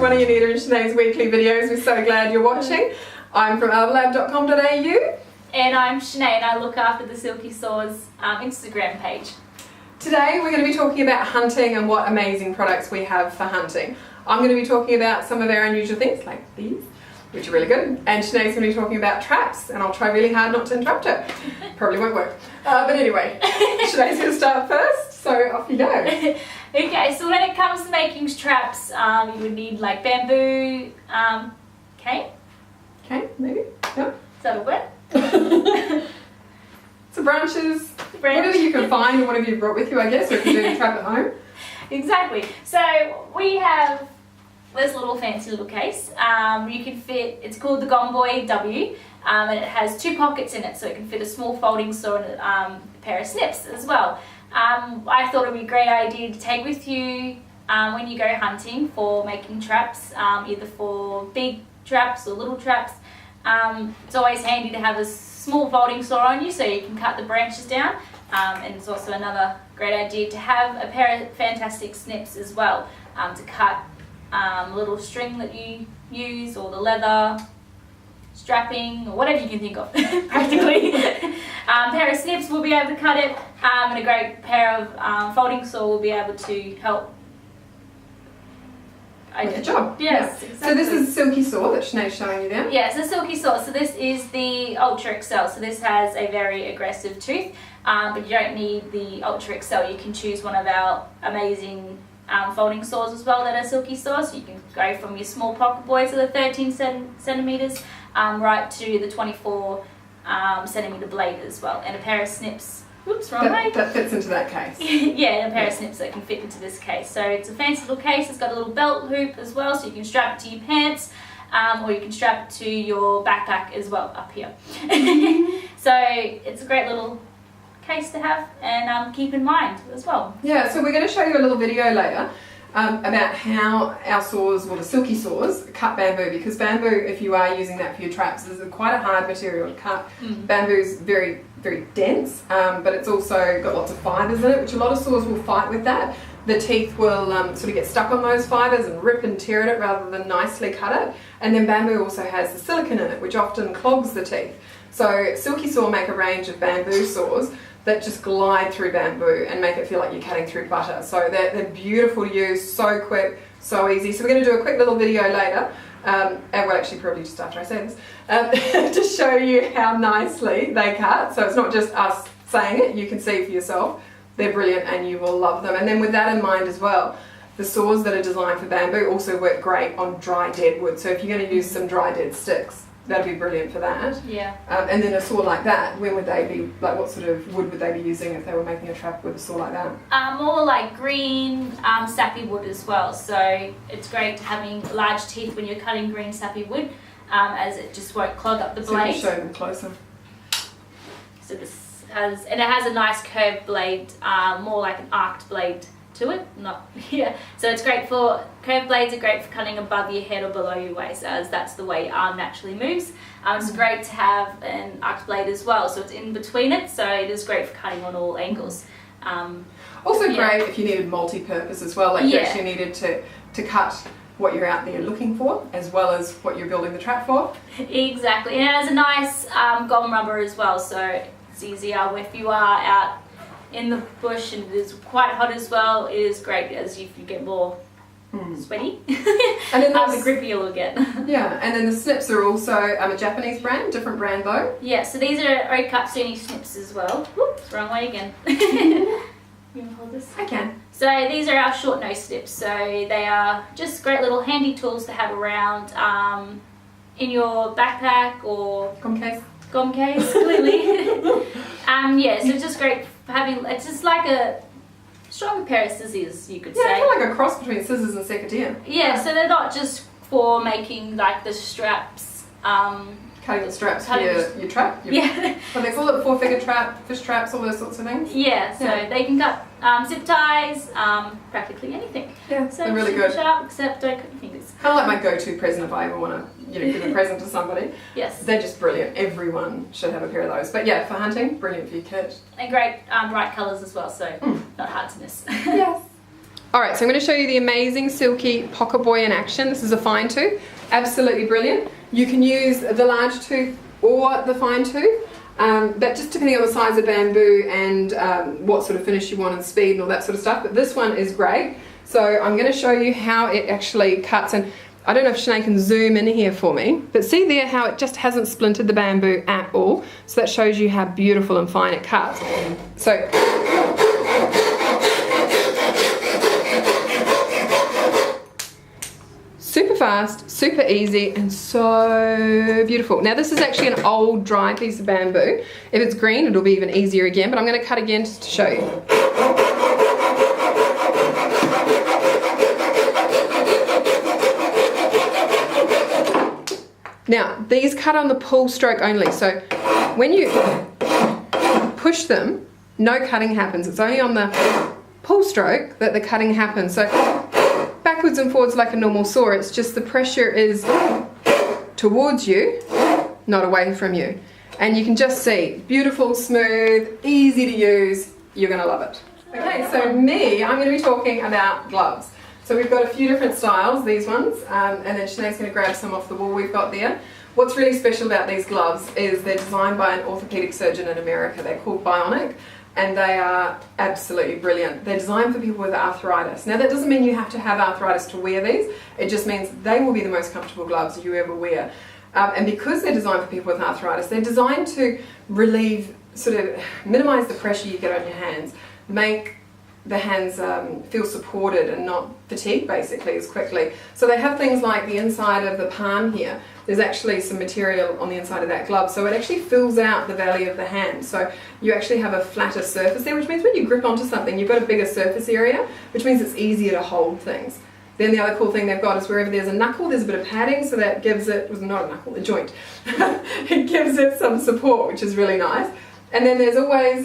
one of Jannita and Shenae's weekly videos. We're so glad you're watching. I'm from arborlab.com.au. And I'm Shenae and I look after the Silky Saws Instagram page. Today we're going to be talking about hunting and what amazing products we have for hunting. I'm going to be talking about some of our unusual things like these, which are really good, and Shenae's going to be talking about traps, and I'll try really hard not to interrupt her. Probably won't work. But anyway, Shenae's going to start first, so off you go. Okay, so when it comes to making traps, you would need like bamboo, cane? Okay, maybe? Yeah. Is that a word? Some branches, whatever you can find or whatever you've brought with you, I guess, or if you're doing a trap at home. Exactly. So we have this little fancy little case. You can fit, it's called the Gomboy W, and it has 2 pockets in it, so it can fit a small folding saw and a pair of snips as well. I thought it would be a great idea to take with you when you go hunting for making traps, either for big traps or little traps. It's always handy to have a small folding saw on you so you can cut the branches down, and it's also another great idea to have a pair of fantastic snips as well, to cut little string that you use, or the leather strapping, or whatever you can think of practically. Pair of snips will be able to cut it, and a great pair of folding saw will be able to help. Good job. Yes, yeah. Exactly. So this is Silky Saw that Shenae's showing you there? Yeah, it's a Silky Saw. So this is the Ultra Accel. So this has a very aggressive tooth, but you don't need the Ultra Accel. You can choose one of our amazing folding saws as well that are Silky Saws. So you can go from your small pocket boys of the 13 centimeters right to the 24 centimeter blade as well, and a pair of snips. Oops, wrong way. That fits into that case. Yeah, and a pair of snips that can fit into this case. So it's a fancy little case. It's got a little belt loop as well, so you can strap it to your pants, or you can strap it to your backpack as well up here. So it's a great little case to have and keep in mind as well. Yeah, so we're going to show you a little video later about how our saws, well the Silky Saws, cut bamboo, because bamboo, if you are using that for your traps, is quite a hard material to cut. Bamboo's very, very dense, but it's also got lots of fibres in it, which a lot of saws will fight with that. The teeth will sort of get stuck on those fibres and rip and tear at it rather than nicely cut it. And then bamboo also has the silicone in it, which often clogs the teeth. So Silky Saw make a range of bamboo saws that just glide through bamboo and make it feel like you're cutting through butter. So they're beautiful to use, so quick, so easy. So we're going to do a quick little video later, and well actually probably just after I say this, to show you how nicely they cut. So it's not just us saying it, you can see for yourself. They're brilliant and you will love them. And then with that in mind as well, the saws that are designed for bamboo also work great on dry dead wood. So if you're going to use some dry dead sticks, that'd be brilliant for that. Yeah. And then a saw like that, when would they be, like what sort of wood would they be using if they were making a trap with a saw like that? More like green, sappy wood as well. So it's great having large teeth when you're cutting green sappy wood, as it just won't clog up the blade. So you can show them closer. So this has, and it has a nice curved blade, more like an arced blade to it, not yeah. So it's great for, curved blades are great for cutting above your head or below your waist, as that's the way your arm naturally moves. It's great to have an arced blade as well, so it's in between it, so it is great for cutting on all angles. Also great if you needed multi-purpose as well, like you actually needed to cut what you're out there looking for, as well as what you're building the trap for. Exactly, and it has a nice gum rubber as well, so it's easier if you are out in the bush and it is quite hot as well. It is great as if you get more sweaty, and then the grippier you'll get. Yeah, and then the snips are also a Japanese brand, different brand though. Yeah, so these are Okatsune snips as well. Whoops, wrong way again. You want to hold this? I can. So these are our short nose snips. So they are just great little handy tools to have around in your backpack or gom case, clearly. Yeah, so it's just great for having, it's just like a stronger pair of scissors, you could say. Yeah, kind of like a cross between scissors and secateurs. Yeah, so they're not just for making like the straps, cutting the straps for your trap. What they call it, 4-figure trap, fish traps, all those sorts of things. Yeah, so they can cut zip ties, practically anything. Yeah, so they're really good. Sharp, except don't cut your fingers. Kind of like my go-to present if I ever want to, give a present to somebody. Yes. They're just brilliant. Everyone should have a pair of those. But yeah, for hunting, brilliant for your kit. And great bright colours as well, so not hard to miss. Yes. Alright, so I'm going to show you the amazing Silky Pocket Boy in action. This is a fine tooth, absolutely brilliant. You can use the large tooth or the fine tooth, but just depending on the size of bamboo and what sort of finish you want and speed and all that sort of stuff. But this one is great. So I'm going to show you how it actually cuts, and I don't know if Shenae can zoom in here for me, but see there how it just hasn't splintered the bamboo at all. So that shows you how beautiful and fine it cuts. So super fast, super easy, and so beautiful. Now this is actually an old dry piece of bamboo. If it's green, it'll be even easier again, but I'm going to cut again just to show you. Now, these cut on the pull stroke only, so when you push them, no cutting happens. It's only on the pull stroke that the cutting happens. So backwards and forwards like a normal saw, it's just the pressure is towards you, not away from you. And you can just see, beautiful, smooth, easy to use, you're gonna love it. Okay, so I'm gonna be talking about gloves. So we've got a few different styles, these ones, and then Shenae's going to grab some off the wall we've got there. What's really special about these gloves is they're designed by an orthopedic surgeon in America. They're called Bionic, and they are absolutely brilliant. They're designed for people with arthritis. Now that doesn't mean you have to have arthritis to wear these, it just means they will be the most comfortable gloves you ever wear. And because they're designed for people with arthritis, they're designed to relieve, minimise the pressure you get on your hands, make the hands feel supported and not fatigued basically as quickly. So they have things like the inside of the palm here, there's actually some material on the inside of that glove, so it actually fills out the valley of the hand. So you actually have a flatter surface there, which means when you grip onto something, you've got a bigger surface area, which means it's easier to hold things. Then the other cool thing they've got is wherever there's a knuckle, there's a bit of padding, so that gives it, well, not a knuckle, a joint. It gives it some support, which is really nice. And then there's always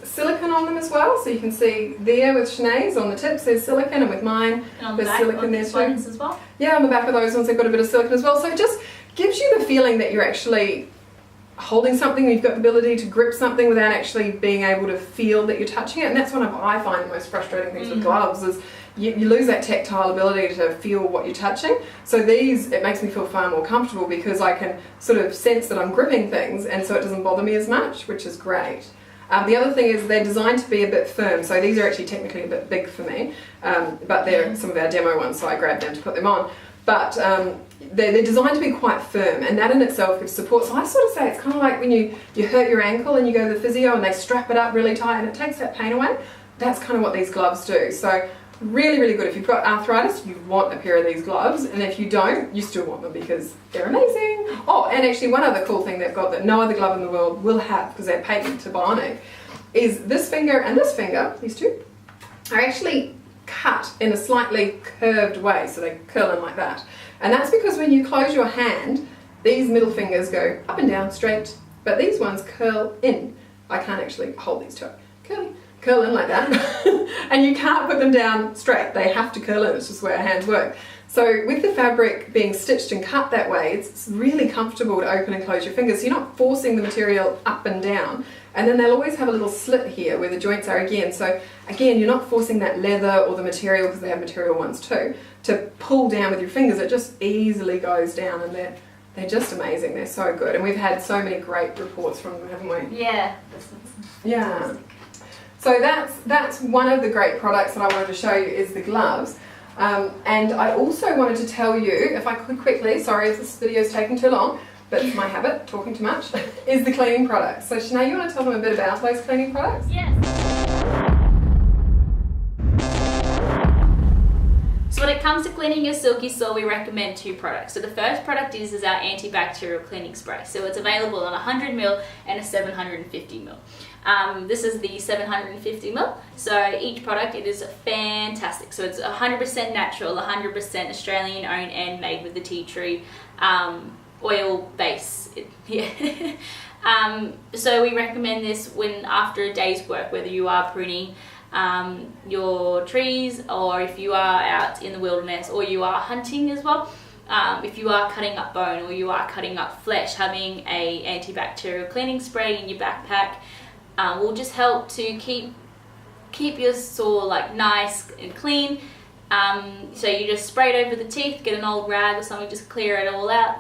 silicone on them as well, so you can see there with Shenae's on the tips there's silicone, and with mine and on the there's back silicone there too. As well? Yeah, on the back of those ones they've got a bit of silicone as well, so it just gives you the feeling that you're actually holding something, you've got the ability to grip something without actually being able to feel that you're touching it. And that's one of, I find, the most frustrating things with gloves is you lose that tactile ability to feel what you're touching. So these, it makes me feel far more comfortable because I can sort of sense that I'm gripping things, and so it doesn't bother me as much, which is great. The other thing is they're designed to be a bit firm, so these are actually technically a bit big for me, but they're some of our demo ones, so I grabbed them to put them on. But they're designed to be quite firm, and that in itself gives support. So I sort of say it's kind of like when you hurt your ankle and you go to the physio and they strap it up really tight and it takes that pain away. That's kind of what these gloves do. So really, really good. If you've got arthritis, you want a pair of these gloves, and if you don't, you still want them because they're amazing. Oh, and actually one other cool thing they've got that no other glove in the world will have, because they're patent to Bionic, is this finger and this finger, these two, are actually cut in a slightly curved way, so they curl in like that. And that's because when you close your hand, these middle fingers go up and down straight, but these ones curl in. I can't actually hold these two. Curl in like that. And you can't put them down straight, they have to curl in, it's just the way our hands work. So with the fabric being stitched and cut that way, it's really comfortable to open and close your fingers, so you're not forcing the material up and down. And then they'll always have a little slit here where the joints are again, so again you're not forcing that leather or the material, because they have material ones too, to pull down with your fingers. It just easily goes down, and they're just amazing, they're so good. And we've had so many great reports from them, haven't we? Yeah. Yeah. So that's one of the great products that I wanted to show you, is the gloves. And I also wanted to tell you, if I could quickly, sorry if this video is taking too long, but it's my habit, talking too much, is the cleaning products. So Shenae, you want to tell them a bit about those cleaning products? Yes. So when it comes to cleaning your Silky Saw, we recommend two products. So the first product is our antibacterial cleaning spray. So it's available on 100ml and a 750ml. This is the 750ml. So each product, it is fantastic. So it's 100% natural, 100% Australian owned, and made with the tea tree oil base. So we recommend this when after a day's work, whether you are pruning your trees, or if you are out in the wilderness, or you are hunting as well. If you are cutting up bone or you are cutting up flesh, having a antibacterial cleaning spray in your backpack will just help to keep keep your saw like nice and clean. So you just spray it over the teeth, get an old rag or something, just clear it all out.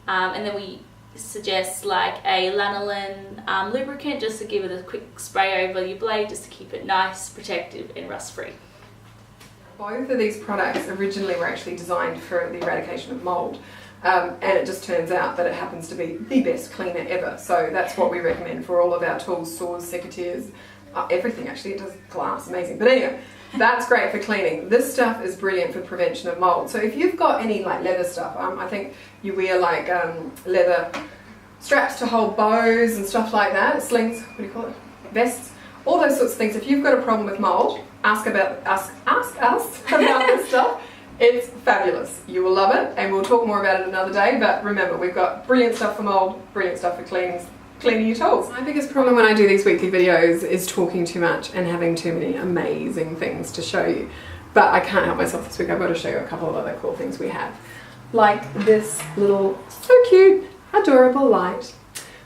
And then we suggest like a lanolin lubricant just to give it a quick spray over your blade just to keep it nice, protective and rust free. Both of these products originally were actually designed for the eradication of mold, and it just turns out that it happens to be the best cleaner ever. So that's what we recommend for all of our tools, saws, secateurs, everything actually. It does glass, amazing. But anyway, that's great for cleaning. This stuff is brilliant for prevention of mold. So if you've got any like leather stuff, I think you wear like leather straps to hold bows and stuff like that, slings, what do you call it, vests, all those sorts of things. If you've got a problem with mold, ask us about this stuff. It's fabulous. You will love it, and we'll talk more about it another day. But remember, we've got brilliant stuff for mold, brilliant stuff for cleaning your tools. My biggest problem when I do these weekly videos is talking too much and having too many amazing things to show you. But I can't help myself this week. I've got to show you a couple of other cool things we have. Like this little, so cute, adorable light.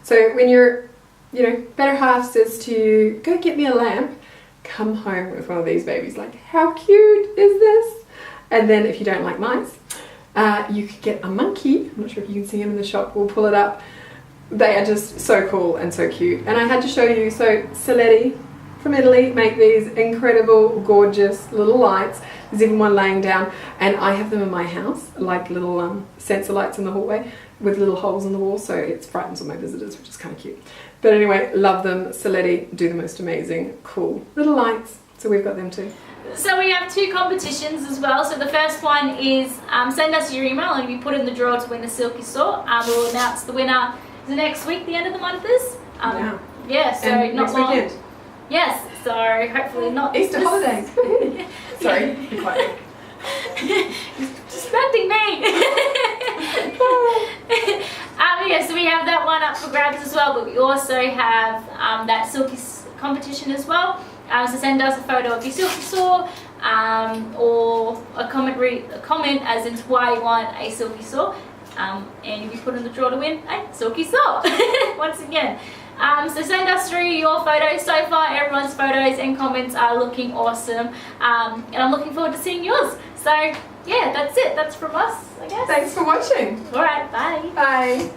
So when your better half says to you, go get me a lamp, come home with one of these babies. Like, how cute is this? And then if you don't like mice, you could get a monkey. I'm not sure if you can see him in the shop. We'll pull it up. They are just so cool and so cute. And I had to show you, so Saletti from Italy make these incredible, gorgeous little lights. There's even one laying down, and I have them in my house, like little sensor lights in the hallway with little holes in the wall, so it frightens all my visitors, which is kind of cute. But anyway, love them. Saletti do the most amazing, cool little lights. So we've got them too. So we have 2 competitions as well. So the first one is send us your email and you put in the draw to win a Silky Saw. We'll announce the winner the next week, the end of the month is. Yeah, so and not next long. weekend. Yes, so hopefully not Easter holidays. Sorry, be quiet. Distracting me. Yeah, so we have that one up for grabs as well, but we also have that Silky competition as well. So send us a photo of your Silky Saw or a comment as into why you want a Silky Saw, and you put in the draw to win a Silky Saw once again. So send us through your photos. So far everyone's photos and comments are looking awesome, and I'm looking forward to seeing yours. So yeah, that's it. That's from us, I guess. Thanks for watching. Alright, bye. Bye.